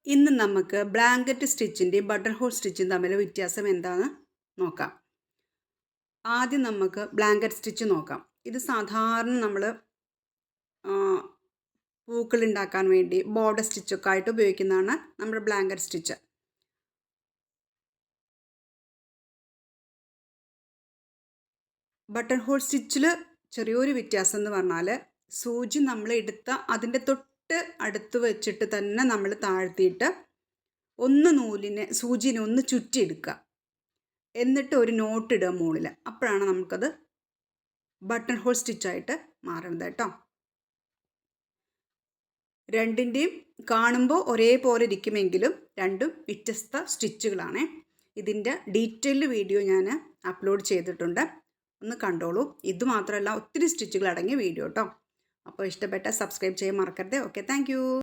ഇന്ന് നമുക്ക് blanket സ്റ്റിച്ചിൻ്റെയും button hole സ്റ്റിച്ചും തമ്മിൽ വ്യത്യാസം എന്താണെന്ന് നോക്കാം. ആദ്യം നമുക്ക് ബ്ലാങ്കറ്റ് സ്റ്റിച്ച് നോക്കാം. ഇത് സാധാരണ നമ്മൾ പൂക്കൾ ഉണ്ടാക്കാൻ വേണ്ടി ബോർഡർ സ്റ്റിച്ചൊക്കെ ആയിട്ട് ഉപയോഗിക്കുന്നതാണ് നമ്മുടെ ബ്ലാങ്കറ്റ് സ്റ്റിച്ച്. ബട്ടൺ ഹോൾ സ്റ്റിച്ചിൽ ചെറിയൊരു വ്യത്യാസം എന്ന് പറഞ്ഞാൽ സൂചി നമ്മൾ എടുത്ത അതിൻ്റെ തൊട്ട് അടുത്ത് വെച്ചിട്ട് തന്നെ നമ്മൾ താഴ്ത്തിയിട്ട് സൂചിനെ ഒന്ന് ചുറ്റിയെടുക്കുക. എന്നിട്ട് ഒരു നോട്ട് ഇടുക മുകളിൽ. അപ്പോഴാണ് നമുക്കത് ബട്ടൺ ഹോൾ സ്റ്റിച്ചായിട്ട് മാറുന്നത് കേട്ടോ. രണ്ടിൻ്റെയും കാണുമ്പോൾ ഒരേപോലെ ഇരിക്കുമെങ്കിലും രണ്ടും വ്യത്യസ്ത സ്റ്റിച്ചുകളാണ്. ഇതിൻ്റെ ഡീറ്റെയിൽഡ് വീഡിയോ ഞാൻ അപ്ലോഡ് ചെയ്തിട്ടുണ്ട്, ഒന്ന് കണ്ടോളൂ. ഇത് മാത്രമല്ല, ഒത്തിരി സ്റ്റിച്ചുകൾ അടങ്ങിയ വീഡിയോ കേട്ടോ. അപ്പോൾ ഇഷ്ടപ്പെട്ട സബ്സ്ക്രൈബ് ചെയ്യാൻ മറക്കരുത്. Okay, thank